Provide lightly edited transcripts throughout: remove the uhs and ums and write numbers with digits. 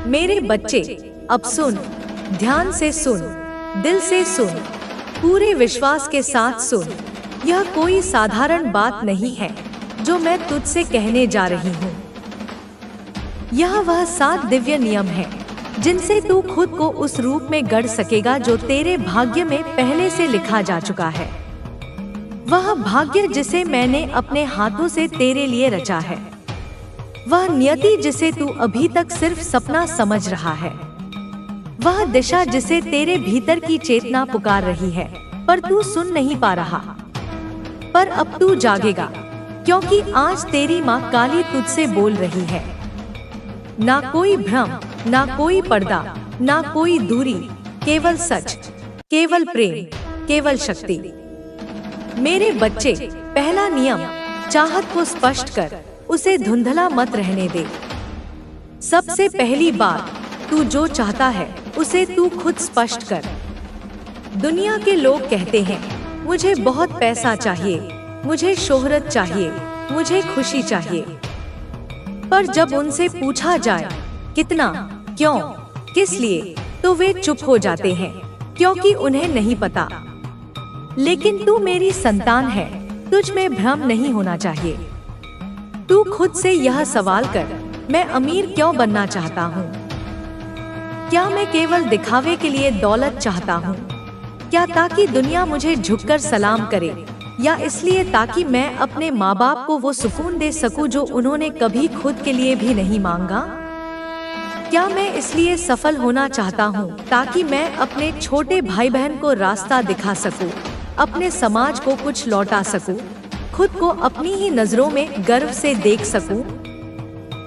मेरे बच्चे, अब सुन, ध्यान से सुन, दिल से सुन, पूरे विश्वास के साथ सुन। यह कोई साधारण बात नहीं है जो मैं तुझसे कहने जा रही हूँ। यह वह 7 दिव्य नियम है जिनसे तू खुद को उस रूप में गढ़ सकेगा जो तेरे भाग्य में पहले से लिखा जा चुका है। वह भाग्य जिसे मैंने अपने हाथों से तेरे लिए रचा है। वह नियति जिसे तू अभी तक सिर्फ सपना समझ रहा है। वह दिशा जिसे तेरे भीतर की चेतना पुकार रही है पर तू सुन नहीं पा रहा। पर अब तू जागेगा, क्योंकि आज तेरी माँ काली तुझसे बोल रही है। ना कोई भ्रम, ना कोई पर्दा, ना कोई दूरी, केवल सच, केवल प्रेम, केवल शक्ति। मेरे बच्चे, पहला नियम, चाहत को स्पष्ट कर, उसे धुंधला मत रहने दे। सबसे पहली बात, तू जो चाहता है उसे तू खुद स्पष्ट कर। दुनिया के लोग कहते हैं, मुझे बहुत पैसा चाहिए, मुझे शोहरत चाहिए, मुझे खुशी चाहिए। पर जब उनसे पूछा जाए कितना, क्यों, किस लिए, तो वे चुप हो जाते हैं, क्योंकि उन्हें नहीं पता। लेकिन तू मेरी संतान है, तुझ में भ्रम नहीं होना चाहिए। तू खुद से यह सवाल कर, मैं अमीर क्यों बनना चाहता हूँ? क्या मैं केवल दिखावे के लिए दौलत चाहता हूँ? क्या ताकि दुनिया मुझे झुककर सलाम करे, या इसलिए ताकि मैं अपने माँ बाप को वो सुकून दे सकूं जो उन्होंने कभी खुद के लिए भी नहीं मांगा? क्या मैं इसलिए सफल होना चाहता हूँ ताकि मैं अपने छोटे भाई बहन को रास्ता दिखा सकूं, अपने समाज को कुछ लौटा सकूं, खुद को अपनी ही नजरों में गर्व से देख सकूं?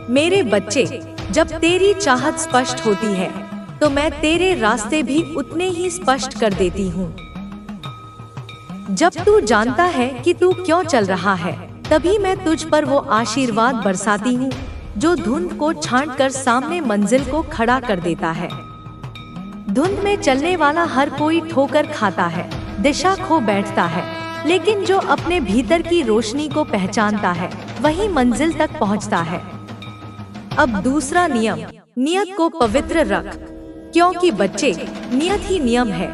मेरे बच्चे, जब तेरी चाहत स्पष्ट होती है तो मैं तेरे रास्ते भी उतने ही स्पष्ट कर देती हूँ। जब तू जानता है कि तू क्यों चल रहा है, तभी मैं तुझ पर वो आशीर्वाद बरसाती हूँ जो धुंध को छांटकर सामने मंजिल को खड़ा कर देता है। धुंध में चलने वाला हर कोई ठोकर खाता है, दिशा खो बैठता है, लेकिन जो अपने भीतर की रोशनी को पहचानता है वही मंजिल तक पहुँचता है। अब दूसरा नियम, नियत को पवित्र रख, क्योंकि बच्चे, नियत ही नियम है।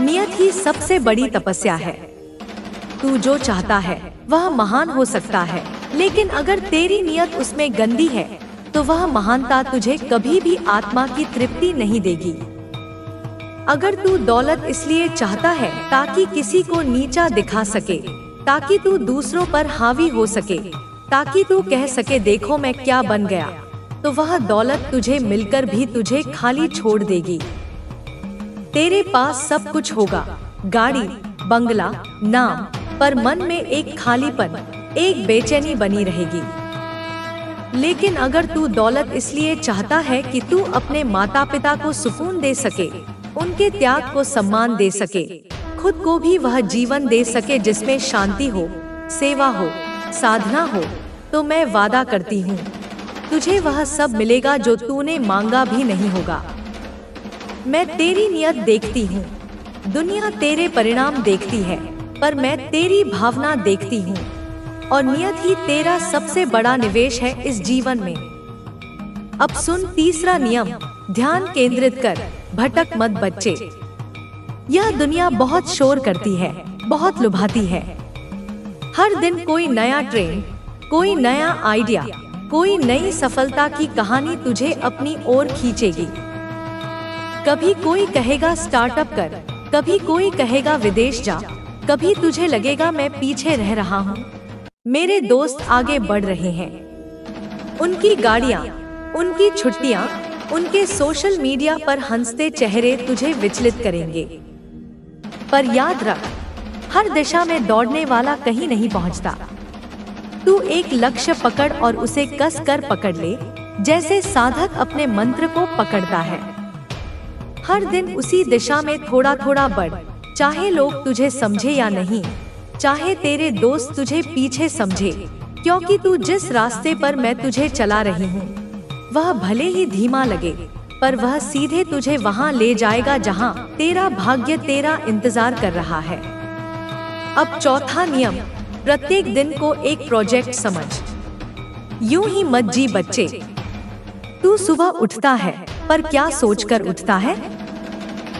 नियत ही सबसे बड़ी तपस्या है। तू जो चाहता है वह महान हो सकता है, लेकिन अगर तेरी नियत उसमें गंदी है तो वह महानता तुझे कभी भी आत्मा की तृप्ति नहीं देगी। अगर तू दौलत इसलिए चाहता है ताकि किसी को नीचा दिखा सके, ताकि तू दूसरों पर हावी हो सके, ताकि तू कह सके देखो मैं क्या बन गया, तो वह दौलत तुझे मिलकर भी तुझे खाली छोड़ देगी। तेरे पास सब कुछ होगा, गाड़ी, बंगला, नाम, पर मन में एक खालीपन, एक बेचैनी बनी रहेगी। लेकिन अगर तू दौलत इसलिए चाहता है कि तू अपने माता पिता को सुकून दे सके, उनके त्याग को सम्मान दे सके, खुद को भी वह जीवन दे सके जिसमें शांति हो, सेवा हो, साधना हो, तो मैं वादा करती हूँ तुझे वह सब मिलेगा जो तूने मांगा भी नहीं होगा। मैं तेरी नियत देखती हूँ, दुनिया तेरे परिणाम देखती है, पर मैं तेरी भावना देखती हूँ, और नियत ही तेरा सबसे बड़ा निवेश है इस जीवन में। अब सुन तीसरा नियम, ध्यान केंद्रित कर, भटक मत बच्चे। यह दुनिया बहुत शोर करती है, बहुत लुभाती है। हर दिन कोई नया ट्रेंड, कोई नया आइडिया, कोई नई सफलता की कहानी तुझे अपनी ओर खींचेगी। कभी कोई कहेगा स्टार्टअप कर, कभी कोई कहेगा विदेश जा, कभी तुझे लगेगा मैं पीछे रह रहा हूँ। मेरे दोस्त आगे बढ़ रहे हैं। उनकी गाड़ियाँ, उनकी छुट्टियाँ, उनके सोशल मीडिया पर हंसते चेहरे तुझे विचलित करेंगे। पर याद रख, हर दिशा में दौड़ने वाला कहीं नहीं पहुँचता। तू एक लक्ष्य पकड़ और उसे कस कर पकड़ ले, जैसे साधक अपने मंत्र को पकड़ता है। हर दिन उसी दिशा में थोड़ा थोड़ा बढ़, चाहे लोग तुझे समझे या नहीं, चाहे तेरे दोस्त तुझे पीछे समझे, क्योंकि तू जिस रास्ते पर मैं तुझे चला रही हूँ वह भले ही धीमा लगे, पर वह सीधे तुझे वहाँ ले जाएगा जहाँ तेरा भाग्य तेरा इंतजार कर रहा है। अब चौथा नियम, प्रत्येक दिन को एक प्रोजेक्ट समझ। यूं ही मत जी बच्चे। तू सुबह उठता है, पर क्या सोचकर उठता है?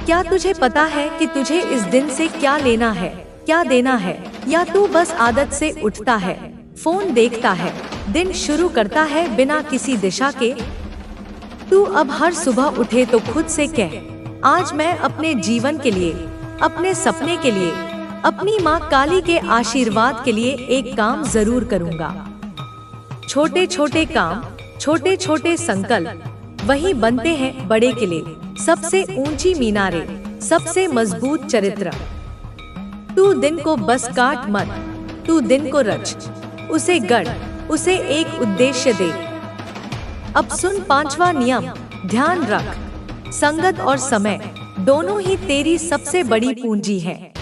क्या तुझे पता है कि तुझे इस दिन से क्या लेना है, क्या देना है? या तू बस आदत से उठता है, फोन देखता है, दिन शुरू करता है बिना किसी दिशा के? तू अब हर सुबह उठे तो खुद से कह, आज मैं अपने जीवन के लिए, अपने सपने के लिए, अपनी माँ काली के आशीर्वाद के लिए एक काम जरूर करूँगा। छोटे छोटे काम, छोटे छोटे संकल्प, वही बनते हैं बड़े किले, सबसे ऊंची मीनारें, सबसे मजबूत चरित्र। तू दिन को बस काट मत, तू दिन को रच, उसे गढ़, उसे एक उद्देश्य दे। अब सुन 5वां नियम, ध्यान रख, संगत और समय दोनों ही तेरी सबसे बड़ी पूंजी है।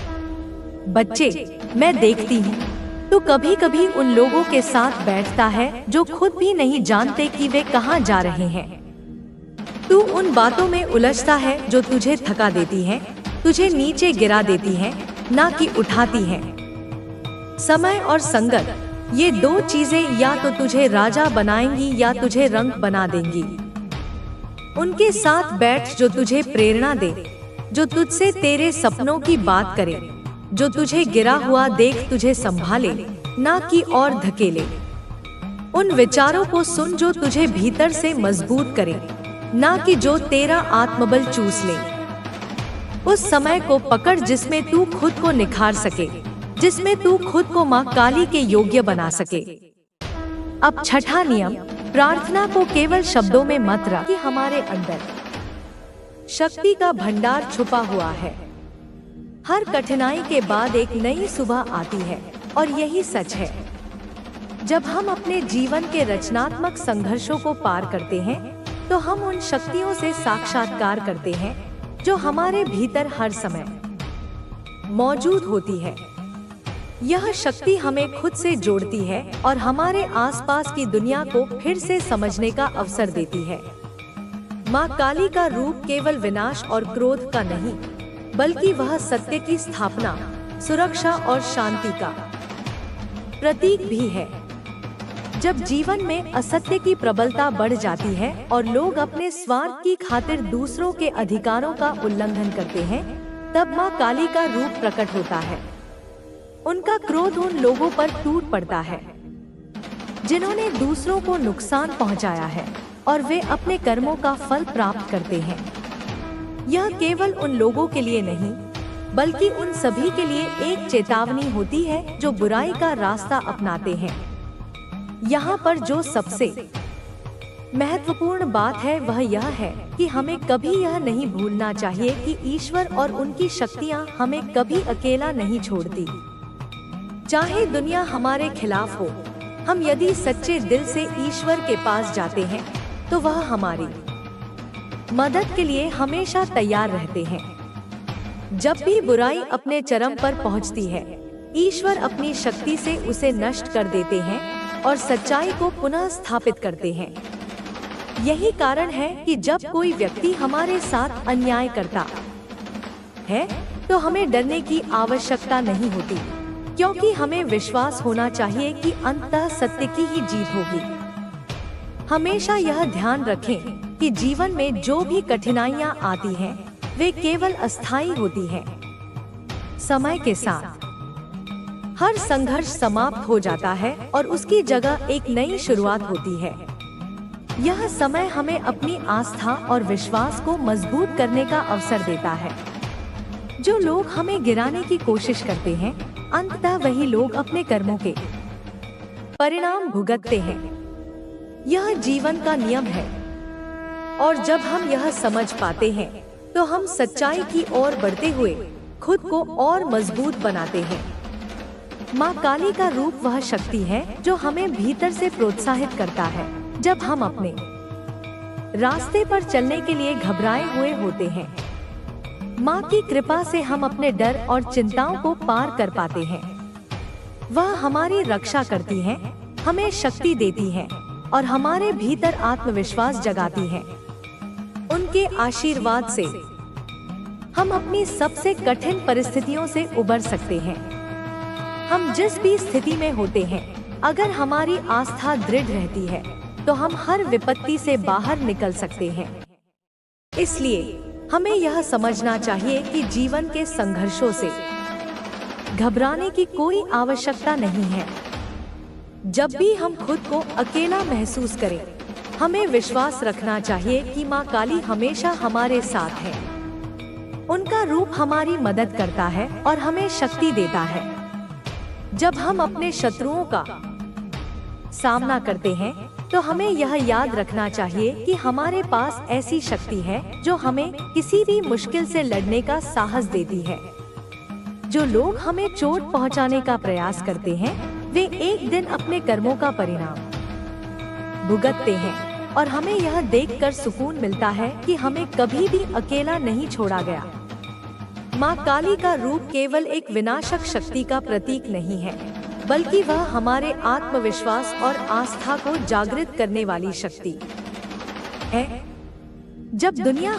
बच्चे, मैं देखती हूँ तो कभी कभी उन लोगों के साथ बैठता है जो खुद भी नहीं जानते कि वे कहाँ जा रहे हैं। तू उन बातों में उलझता है जो तुझे थका देती हैं, तुझे नीचे गिरा देती हैं, ना कि उठाती हैं। समय और संगत, ये दो चीजें या तो तुझे राजा बनाएंगी या तुझे रंक बना देंगी। उनके साथ बैठ जो तुझे प्रेरणा दे, जो तुझसे तेरे सपनों की बात करे, जो तुझे गिरा हुआ देख तुझे संभाले, ना कि और धकेले। उन विचारों को सुन जो तुझे भीतर से मजबूत करे, ना कि जो तेरा आत्मबल चूस ले। उस समय को पकड़ जिसमें तू खुद को निखार सके, जिसमें तू खुद को माँ काली के योग्य बना सके। अब 6वां नियम, प्रार्थना को केवल शब्दों में मत रख कि हमारे अंदर शक्ति का भंडार छुपा हुआ है। हर कठिनाई के बाद एक नई सुबह आती है और यही सच है। जब हम अपने जीवन के रचनात्मक संघर्षों को पार करते हैं तो हम उन शक्तियों से साक्षात्कार करते हैं जो हमारे भीतर हर समय मौजूद होती है। यह शक्ति हमें खुद से जोड़ती है और हमारे आसपास की दुनिया को फिर से समझने का अवसर देती है। माँ काली का रूप केवल विनाश और क्रोध का नहीं, बल्कि वह सत्य की स्थापना, सुरक्षा और शांति का प्रतीक भी है। जब जीवन में असत्य की प्रबलता बढ़ जाती है और लोग अपने स्वार्थ की खातिर दूसरों के अधिकारों का उल्लंघन करते हैं, तब माँ काली का रूप प्रकट होता है। उनका क्रोध उन लोगों पर टूट पड़ता है जिन्होंने दूसरों को नुकसान पहुंचाया है, और वे अपने कर्मों का फल प्राप्त करते हैं। यह केवल उन लोगों के लिए नहीं, बल्कि उन सभी के लिए एक चेतावनी होती है जो बुराई का रास्ता अपनाते हैं। यहाँ पर जो सबसे महत्वपूर्ण बात है वह यह है कि हमें कभी यह नहीं भूलना चाहिए कि ईश्वर और उनकी शक्तियाँ हमें कभी अकेला नहीं छोड़ती। चाहे दुनिया हमारे खिलाफ हो, हम यदि सच्चे दिल से ईश्वर के पास जाते हैं तो वह हमारी मदद के लिए हमेशा तैयार रहते हैं। जब भी बुराई अपने चरम पर पहुंचती है, ईश्वर अपनी शक्ति से उसे नष्ट कर देते हैं और सच्चाई को पुनः स्थापित करते हैं। यही कारण है कि जब कोई व्यक्ति हमारे साथ अन्याय करता है तो हमें डरने की आवश्यकता नहीं होती, क्योंकि हमें विश्वास होना चाहिए कि अंततः सत्य की ही जीत होगी। हमेशा यह ध्यान रखें कि जीवन में जो भी कठिनाइयाँ आती हैं, वे केवल अस्थायी होती हैं। समय के साथ हर संघर्ष समाप्त हो जाता है और उसकी जगह एक नई शुरुआत होती है। यह समय हमें अपनी आस्था और विश्वास को मजबूत करने का अवसर देता है। जो लोग हमें गिराने की कोशिश करते हैं, अंततः वही लोग अपने कर्मों के परिणाम भुगतते हैं। यह जीवन का नियम है, और जब हम यह समझ पाते हैं तो हम सच्चाई की ओर बढ़ते हुए खुद को और मजबूत बनाते हैं। माँ काली का रूप वह शक्ति है जो हमें भीतर से प्रोत्साहित करता है जब हम अपने रास्ते पर चलने के लिए घबराए हुए होते हैं। माँ की कृपा से हम अपने डर और चिंताओं को पार कर पाते हैं। वह हमारी रक्षा करती हैं, हमें शक्ति देती हैं और हमारे भीतर आत्मविश्वास जगाती हैं। उनके आशीर्वाद से हम अपनी सबसे कठिन परिस्थितियों से उबर सकते हैं। हम जिस भी स्थिति में होते हैं, अगर हमारी आस्था दृढ़ रहती है तो हम हर विपत्ति से बाहर निकल सकते हैं। इसलिए हमें यह समझना चाहिए कि जीवन के संघर्षों से घबराने की कोई आवश्यकता नहीं है। जब भी हम खुद को अकेला महसूस करें, हमें विश्वास रखना चाहिए कि माँ काली हमेशा हमारे साथ है। उनका रूप हमारी मदद करता है और हमें शक्ति देता है। जब हम अपने शत्रुओं का सामना करते हैं, तो हमें यह याद रखना चाहिए कि हमारे पास ऐसी शक्ति है जो हमें किसी भी मुश्किल से लड़ने का साहस देती है। जो लोग हमें चोट पहुंचाने का प्रयास करते हैं, वे एक दिन अपने कर्मों का परिणाम भुगतते हैं और हमें यह देखकर सुकून मिलता है कि हमें कभी भी अकेला नहीं छोड़ा गया। माँ काली का रूप केवल एक विनाशक शक्ति का प्रतीक नहीं है, बल्कि वह हमारे आत्मविश्वास और आस्था को जागृत करने वाली शक्ति है। जब दुनिया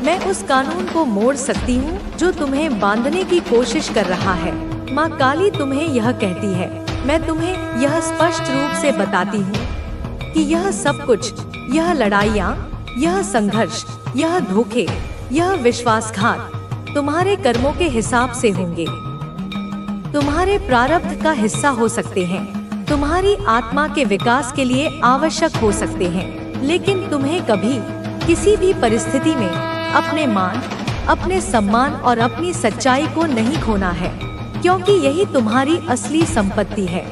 मैं उस कानून को मोड़ सकती हूँ जो तुम्हें बांधने की कोशिश कर रहा है, माँ काली तुम्हें यह कहती है। मैं तुम्हें यह स्पष्ट रूप से बताती हूँ कि यह सब कुछ, यह लड़ाइयाँ, यह संघर्ष, यह धोखे, यह विश्वासघात तुम्हारे कर्मों के हिसाब से होंगे। तुम्हारे प्रारब्ध का हिस्सा हो सकते हैं, तुम्हारी आत्मा के विकास के लिए आवश्यक हो सकते हैं, लेकिन तुम्हें कभी किसी भी परिस्थिति में अपने मान, अपने सम्मान और अपनी सच्चाई को नहीं खोना है, क्योंकि यही तुम्हारी असली संपत्ति है।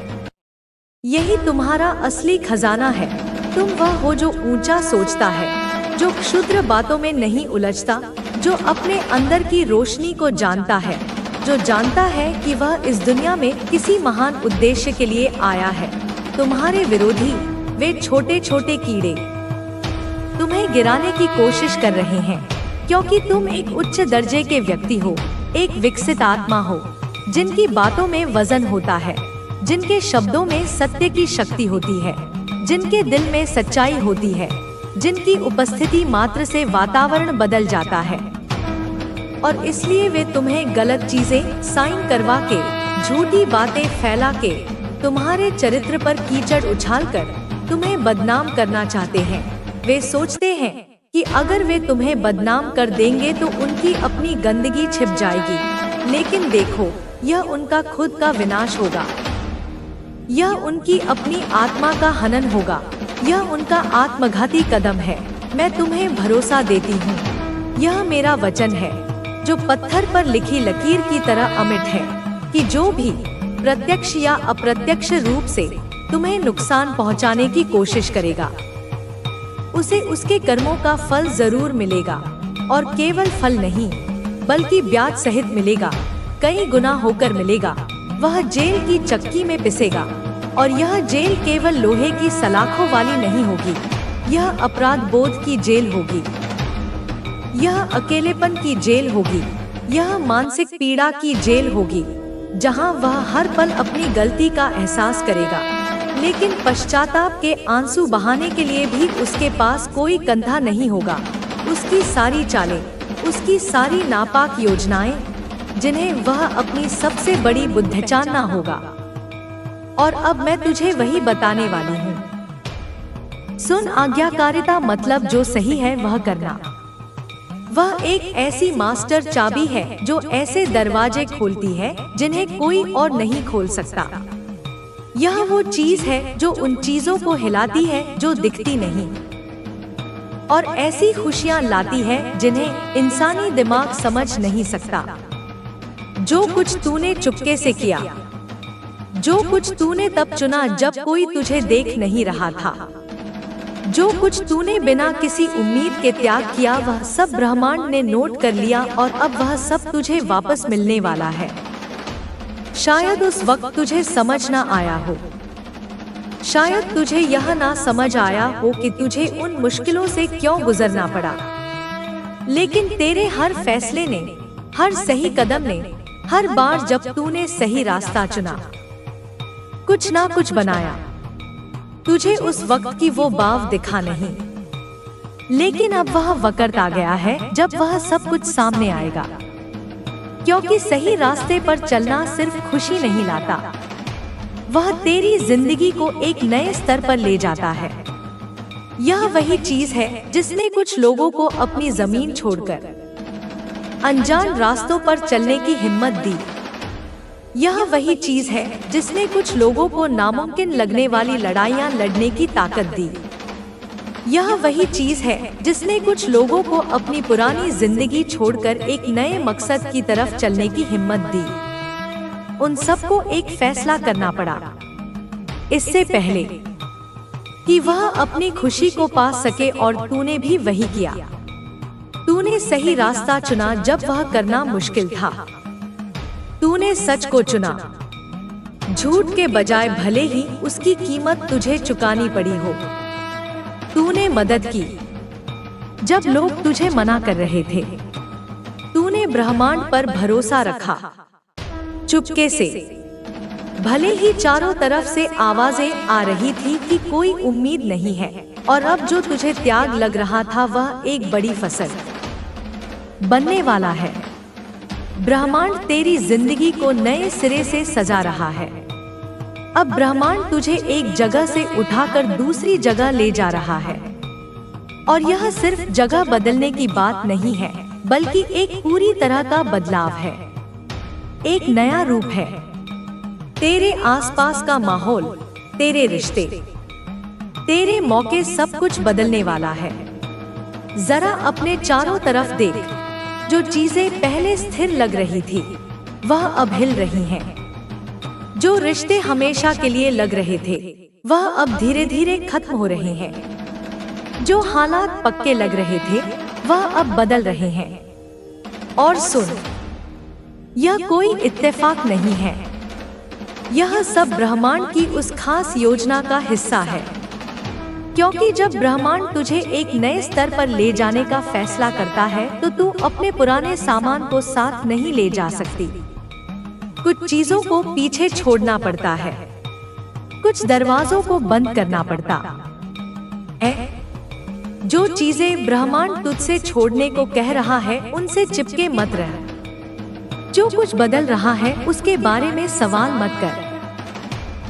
यही तुम्हारा असली खजाना है। तुम वह हो जो ऊंचा सोचता है, जो क्षुद्र बातों में नहीं उलझता, जो अपने अंदर की रोशनी को जानता है, जो जानता है कि वह इस दुनिया में किसी महान उद्देश्य के लिए आया है। तुम्हारे विरोधी, वे छोटे छोटे कीड़े, तुम्हें गिराने की कोशिश कर रहे हैं, क्योंकि तुम एक उच्च दर्जे के व्यक्ति हो, एक विकसित आत्मा हो, जिनकी बातों में वजन होता है, जिनके शब्दों में सत्य की शक्ति होती है, जिनके दिल में सच्चाई होती है, जिनकी उपस्थिति मात्र से वातावरण बदल जाता है। और इसलिए वे तुम्हें गलत चीजें साइन करवा के, झूठी बातें फैला के, तुम्हारे चरित्र पर कीचड़ उछालकर तुम्हें बदनाम करना चाहते हैं। वे सोचते हैं कि अगर वे तुम्हें बदनाम कर देंगे तो उनकी अपनी गंदगी छिप जाएगी, लेकिन देखो, यह उनका खुद का विनाश होगा। यह उनकी अपनी आत्मा का हनन होगा। यह उनका आत्मघाती कदम है। मैं तुम्हें भरोसा देती हूँ, यह मेरा वचन है जो पत्थर पर लिखी लकीर की तरह अमिट है, कि जो भी प्रत्यक्ष या अप्रत्यक्ष रूप से तुम्हें नुकसान पहुंचाने की कोशिश करेगा, उसे उसके कर्मों का फल जरूर मिलेगा, और केवल फल नहीं बल्कि ब्याज सहित मिलेगा, कई गुना होकर मिलेगा। वह जेल की चक्की में पिसेगा, और यह जेल केवल लोहे की सलाखों वाली नहीं होगी, यह अपराध बोध की जेल होगी, यह अकेलेपन की जेल होगी, यह मानसिक पीड़ा की जेल होगी, जहां वह हर पल अपनी गलती का एहसास करेगा, लेकिन पश्चाताप के आंसू बहाने के लिए भी उसके पास कोई कंधा नहीं होगा। उसकी सारी चालें, उसकी सारी नापाक योजनाएं, जिन्हें वह अपनी सबसे बड़ी बुद्धिचालना होगा। और अब मैं तुझे वही बताने वाली हूँ। सुन, आज्ञाकारिता मतलब जो सही है वह करना। वह एक ऐसी मास्टर चाबी है जो ऐसे दरवाजे खोलती है जिन्हें कोई और नहीं खोल सकता। यह वो चीज है जो उन चीजों को हिलाती है जो दिखती नहीं, और ऐसी खुशियां लाती है जिन्हें इंसानी दिमाग समझ नहीं सकता। जो कुछ तूने चुपके से किया, जो कुछ तूने तब चुना जब कोई तुझे देख नहीं रहा था, जो कुछ तूने बिना किसी उम्मीद के त्याग किया, वह सब ब्रह्मांड ने नोट कर लिया, और अब वह सब तुझे वापस मिलने वाला है। शायद उस वक्त तुझे समझ ना आया हो, शायद तुझे यह ना समझ आया हो कि तुझे उन मुश्किलों से क्यों गुजरना पड़ा, लेकिन तेरे हर फैसले ने, हर सही कदम ने, हर बार जब तूने सही रास्ता चुना, कुछ ना कुछ बनाया, तुझे उस वक्त की वो बाव दिखा नहीं, लेकिन अब वह वक्त आ गया है जब वह सब कुछ सामने आएगा। क्योंकि सही रास्ते पर चलना सिर्फ खुशी नहीं लाता, वह तेरी जिंदगी को एक नए स्तर पर ले जाता है। यह वही चीज है जिसने कुछ लोगों को अपनी जमीन छोड़कर अनजान रास्तों पर चलने की हिम्मत दी। यह वही चीज है जिसने कुछ लोगों को नामुमकिन लगने वाली लड़ाइयां लड़ने की ताकत दी। यह वही चीज है जिसने कुछ लोगों को अपनी पुरानी जिंदगी छोड़कर एक नए मकसद की तरफ चलने की हिम्मत दी। उन सबको एक फैसला करना पड़ा, इससे पहले कि वह अपनी खुशी को पा सके, और तूने भी वही किया। तूने सही रास्ता चुना जब वह करना मुश्किल था। तूने सच को चुना, झूठ के बजाय, भले ही उसकी कीमत तुझे चुकानी पड़ी हो। तूने मदद की जब लोग तुझे मना कर रहे थे। तूने ब्रह्मांड पर भरोसा रखा, चुपके से, भले ही चारों तरफ से आवाजें आ रही थी कि कोई उम्मीद नहीं है। और अब जो तुझे त्याग लग रहा था वह एक बड़ी फसल बनने वाला है। ब्रह्मांड तेरी जिंदगी को नए सिरे से सजा रहा है। अब ब्रह्मांड तुझे एक जगह से उठाकर दूसरी जगह ले जा रहा है। और यह सिर्फ जगह बदलने की बात नहीं है, बल्कि एक पूरी तरह का बदलाव है। एक नया रूप है। तेरे आसपास का माहौल, तेरे रिश्ते, तेरे मौके, सब कुछ बदलने वाला है। जरा अपने चारों तरफ देख। जो चीजें पहले स्थिर लग रही थी वह अब हिल रही हैं। जो रिश्ते हमेशा के लिए लग रहे थे वह अब धीरे धीरे खत्म हो रहे हैं। जो हालात पक्के लग रहे थे वह अब बदल रहे हैं। और सुन, यह कोई इत्तेफाक नहीं है। यह सब ब्रह्मांड की उस खास योजना का हिस्सा है। क्योंकि जब ब्रह्मांड तुझे एक नए स्तर पर ले जाने का फैसला करता है तो तू अपने पुराने सामान को साथ नहीं ले जा सकती। कुछ चीजों को पीछे छोड़ना पड़ता है, कुछ दरवाजों को बंद करना पड़ता है। जो चीजें ब्रह्मांड तुझसे छोड़ने को कह रहा है उनसे चिपके मत रह। जो कुछ बदल रहा है उसके बारे में सवाल मत कर।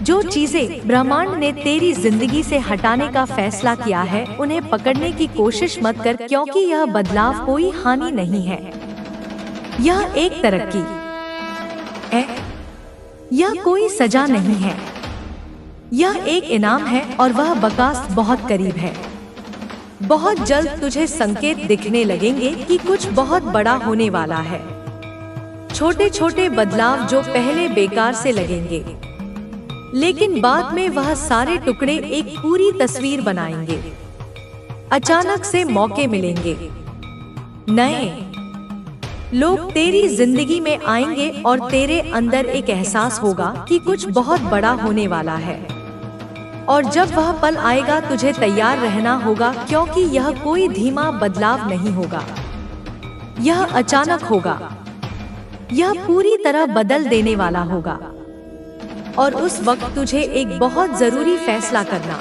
जो चीजें ब्रह्मांड ने तेरी जिंदगी से हटाने का फैसला किया है उन्हें पकड़ने की कोशिश मत कर, क्योंकि यह बदलाव कोई हानि नहीं है, यह एक तरक्की है। यह कोई सजा नहीं है, यह एक इनाम है, और वह बकास बहुत करीब है। बहुत जल्द तुझे संकेत दिखने लगेंगे कि कुछ बहुत बड़ा होने वाला है। छोटे छोटे बदलाव जो पहले बेकार से लगेंगे, लेकिन बाद में वह सारे टुकड़े एक पूरी तस्वीर बनाएंगे। अचानक से मौके मिलेंगे, नए लोग तेरी जिंदगी में आएंगे, और तेरे अंदर एक एहसास होगा कि कुछ बहुत बड़ा होने वाला है। और जब वह पल आएगा तुझे तैयार रहना होगा, क्योंकि यह कोई धीमा बदलाव नहीं होगा, यह अचानक होगा। यह पूरी तरह बदल देने वाला होगा। और उस वक्त तुझे एक बहुत जरूरी फैसला करना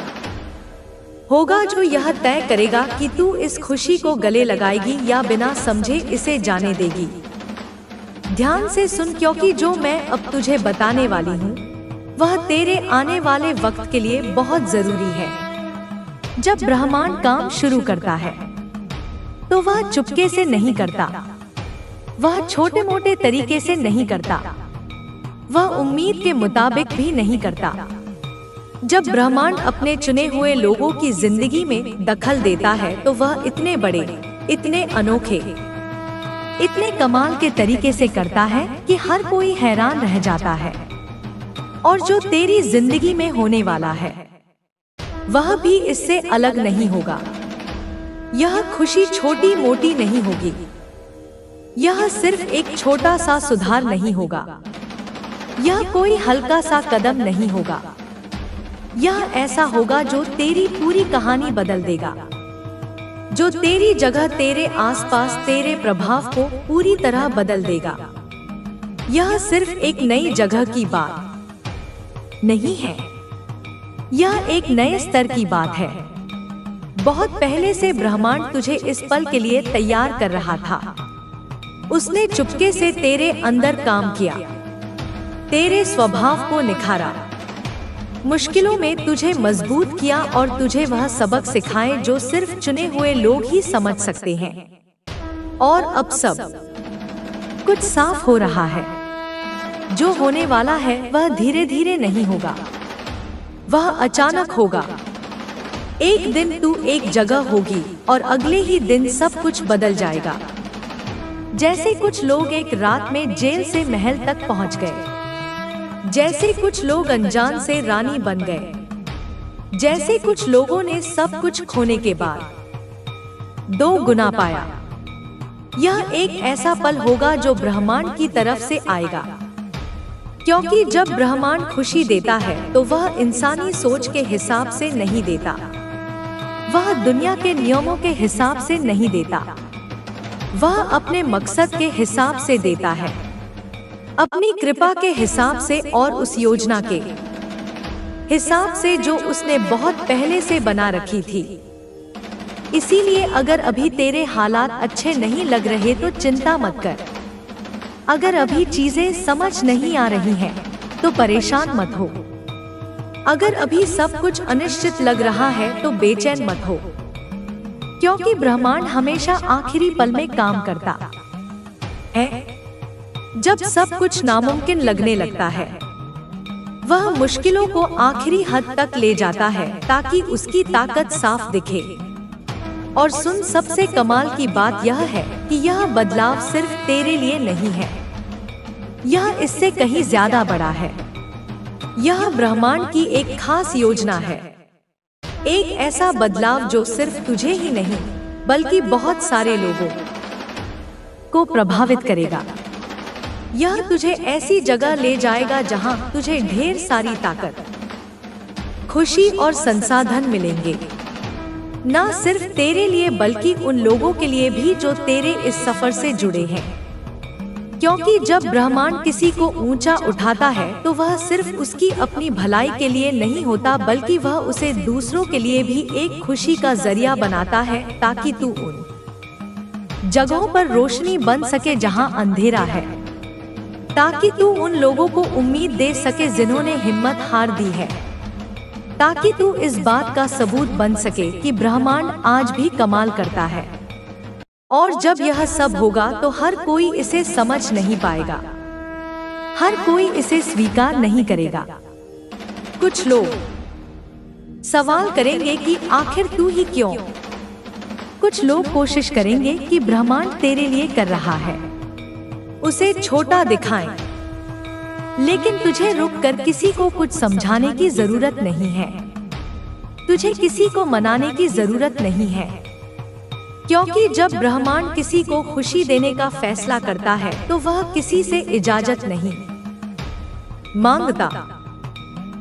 होगा, जो यह तय करेगा कि तू इस खुशी को गले लगाएगी या बिना समझे इसे जाने देगी। ध्यान से सुन, क्योंकि जो मैं अब तुझे बताने वाली हूँ वह तेरे आने वाले वक्त के लिए बहुत जरूरी है। जब ब्रह्मांड काम शुरू करता है तो वह चुपके से नहीं करता, वह छोटे मोटे तरीके से नहीं करता, वह उम्मीद के मुताबिक भी नहीं करता। जब ब्रह्मांड अपने चुने हुए लोगों की जिंदगी में दखल देता है तो वह इतने बड़े, इतने अनोखे, इतने कमाल के तरीके से करता है कि हर कोई हैरान रह जाता है। और जो तेरी जिंदगी में होने वाला है वह भी इससे अलग नहीं होगा। यह खुशी छोटी मोटी नहीं होगी, यह सिर्फ एक छोटा सा सुधार नहीं होगा, यह कोई हल्का सा कदम नहीं होगा, यह ऐसा होगा जो तेरी पूरी कहानी बदल देगा, जो तेरी जगह, तेरे आसपास, तेरे प्रभाव को पूरी तरह बदल देगा। यह सिर्फ एक नई जगह की बात नहीं है, यह एक नए स्तर की बात है। बहुत पहले से ब्रह्मांड तुझे इस पल के लिए तैयार कर रहा था। उसने चुपके से तेरे अंदर काम किया, तेरे स्वभाव को निखारा, मुश्किलों में तुझे मजबूत किया और तुझे वह सबक सिखाए जो सिर्फ चुने हुए लोग ही समझ सकते हैं। और अब सब कुछ साफ हो रहा है। जो होने वाला है वह धीरे धीरे नहीं होगा, वह अचानक होगा। एक दिन तू एक जगह होगी और अगले ही दिन सब कुछ बदल जाएगा। जैसे कुछ लोग एक रात में जेल से महल तक पहुंच गए, जैसे कुछ लोग अनजान से रानी बन गए, जैसे कुछ लोगों ने सब कुछ खोने के बाद 2 गुना पाया। यह एक ऐसा पल होगा जो ब्रह्मांड की तरफ से आएगा, क्योंकि जब ब्रह्मांड खुशी देता है तो वह इंसानी सोच के हिसाब से नहीं देता, वह दुनिया के नियमों के हिसाब से नहीं देता, वह अपने मकसद के हिसाब से देता है, अपनी कृपा के हिसाब से और उस योजना के हिसाब से जो उसने बहुत पहले से बना रखी थी। इसीलिए अगर अभी तेरे हालात अच्छे नहीं लग रहे तो चिंता मत कर। अगर अभी चीजें समझ नहीं आ रही हैं, तो परेशान मत हो। अगर अभी सब कुछ अनिश्चित लग रहा है तो बेचैन मत हो, क्योंकि ब्रह्मांड हमेशा आखिरी पल में काम करता है। जब सब कुछ नामुमकिन लगने लगता है, वह मुश्किलों को आखिरी हद तक ले जाता है ताकि उसकी ताकत साफ दिखे। और सुन, सबसे कमाल की बात यह है कि यह बदलाव सिर्फ तेरे लिए नहीं है, यह इससे कहीं ज्यादा बड़ा है। यह ब्रह्मांड की एक खास योजना है, एक ऐसा बदलाव जो सिर्फ तुझे ही नहीं बल्कि बहुत सारे लोगों को प्रभावित करेगा। यह तुझे ऐसी जगह ले जाएगा जहां तुझे ढेर सारी ताकत, खुशी और संसाधन मिलेंगे, न सिर्फ तेरे लिए बल्कि उन लोगों के लिए भी जो तेरे इस सफर से जुड़े हैं। क्योंकि जब ब्रह्मांड किसी को ऊंचा उठाता है तो वह सिर्फ उसकी अपनी भलाई के लिए नहीं होता, बल्कि वह उसे दूसरों के लिए भी एक खुशी का जरिया बनाता है, ताकि तू उन जगहों पर रोशनी बन सके जहां अंधेरा है, ताकि तू उन लोगों को उम्मीद दे सके जिन्होंने हिम्मत हार दी है, ताकि तू इस बात का सबूत बन सके कि ब्रह्मांड आज भी कमाल करता है। और जब यह सब होगा तो हर कोई इसे समझ नहीं पाएगा, हर कोई इसे स्वीकार नहीं करेगा। कुछ लोग सवाल करेंगे कि आखिर तू ही क्यों? कुछ लोग कोशिश करेंगे कि ब्रह्मांड तेरे लिए कर रहा है, उसे छोटा दिखाएं। लेकिन तुझे रुककर किसी को कुछ समझाने की जरूरत नहीं है, तुझे किसी को मनाने की जरूरत नहीं है, क्योंकि जब ब्रह्मांड किसी को खुशी देने का फैसला करता है तो वह किसी से इजाजत नहीं मांगता।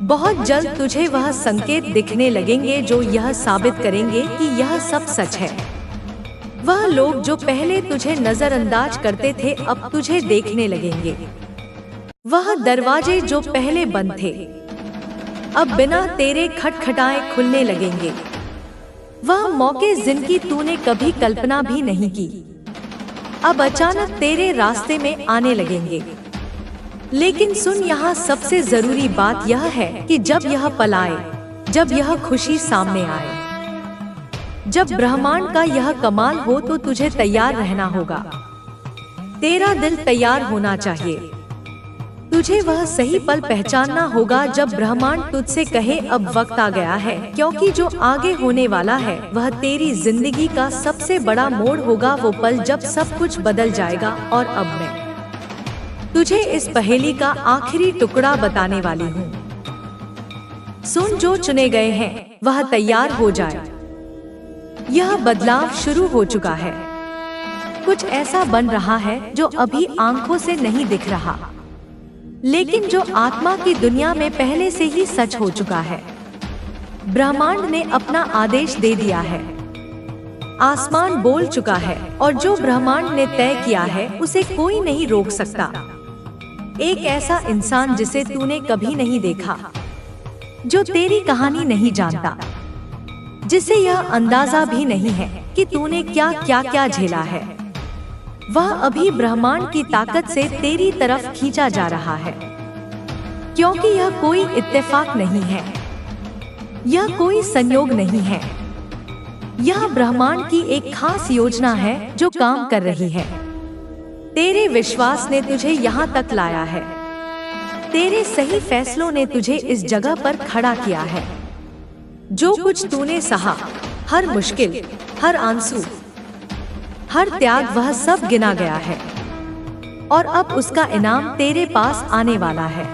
बहुत जल्द तुझे वह संकेत दिखने लगेंगे जो यह साबित करेंगे कि यह सब सच है। वह लोग जो पहले तुझे नजरअंदाज करते थे अब तुझे देखने लगेंगे। वह दरवाजे जो पहले बंद थे अब बिना तेरे खटखटाए खुलने लगेंगे। वह मौके जिनकी तूने कभी कल्पना भी नहीं की अब अचानक तेरे रास्ते में आने लगेंगे। लेकिन सुन, यहाँ सबसे जरूरी बात यह है कि जब यह पल आए, जब यह खुशी सामने आए, जब ब्रह्मांड का यह कमाल हो, तो तुझे तैयार रहना होगा। तेरा दिल तैयार होना चाहिए। तुझे वह सही पल पहचानना होगा जब ब्रह्मांड तुझसे कहे अब वक्त आ गया है, क्योंकि जो आगे होने वाला है वह तेरी जिंदगी का सबसे बड़ा मोड़ होगा। वो पल जब सब कुछ बदल जाएगा। और अब मैं तुझे इस पहेली का आखिरी टुकड़ा बताने वाली हूँ। सुन, जो चुने गए हैं वह तैयार हो जाए। यह बदलाव शुरू हो चुका है। कुछ ऐसा बन रहा है जो अभी आंखों से नहीं दिख रहा, लेकिन जो आत्मा की दुनिया में पहले से ही सच हो चुका है। ब्रह्मांड ने अपना आदेश दे दिया है, आसमान बोल चुका है, और जो ब्रह्मांड ने तय किया है उसे कोई नहीं रोक सकता। एक ऐसा इंसान जिसे तूने कभी नहीं देखा, जो तेरी कहानी नहीं जानता, जिसे यह अंदाजा भी नहीं है कि तूने क्या क्या क्या झेला है, वह अभी ब्रह्मांड की ताकत से तेरी तरफ खींचा जा रहा है। क्योंकि यह कोई इत्तेफाक नहीं है, यह कोई संयोग नहीं है, यह ब्रह्मांड की एक खास योजना है जो काम कर रही है। तेरे विश्वास ने तुझे यहाँ तक लाया है, तेरे सही फैसलों ने तुझे इस जगह पर खड़ा किया है। जो कुछ तूने सहा, हर मुश्किल, हर आंसू, हर त्याग, वह सब गिना गया है और अब उसका इनाम तेरे पास आने वाला है।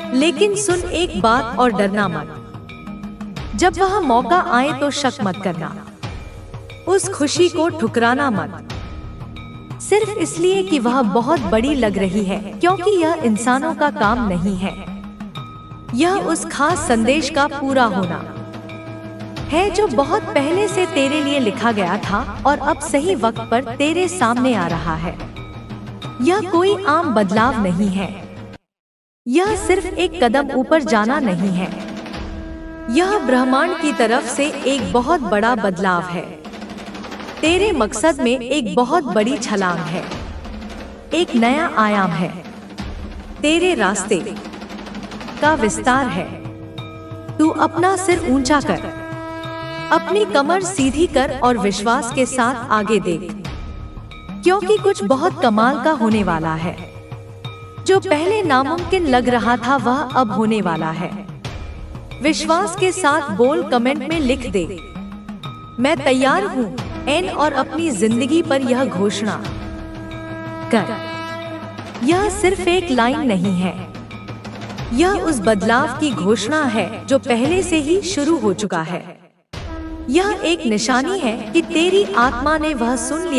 लेकिन सुन एक बात और डरना मत। जब वह मौका आए तो शक मत करना, उस खुशी को ठुकराना मत, सिर्फ इसलिए कि वह बहुत बड़ी लग रही है, क्योंकि यह इंसानों का काम नहीं है। यह उस खास संदेश का पूरा होना है जो बहुत पहले से तेरे लिए लिखा गया था और अब सही वक्त पर तेरे सामने आ रहा है। यह कोई आम बदलाव नहीं है, यह सिर्फ एक कदम ऊपर जाना नहीं है, यह ब्रह्मांड की तरफ से एक बहुत बड़ा बदलाव है। तेरे मकसद में एक बहुत बड़ी छलांग है, एक नया आयाम है, तेरे रास्ते का विस्तार है। तू अपना सिर ऊंचा कर, अपनी कमर सीधी कर और विश्वास के साथ आगे देख, क्योंकि कुछ बहुत कमाल का होने वाला है। जो पहले नामुमकिन लग रहा था वह अब होने वाला है। विश्वास के साथ बोल, कमेंट में लिख दे, मैं तैयार हूँ एन, और अपनी जिंदगी पर यह घोषणा कर। यह सिर्फ एक लाइन नहीं है, यह उस बदलाव की घोषणा है जो पहले से ही शुरू हो चुका है। यह एक निशानी है कि तेरी आत्मा ने वह सुन लिया।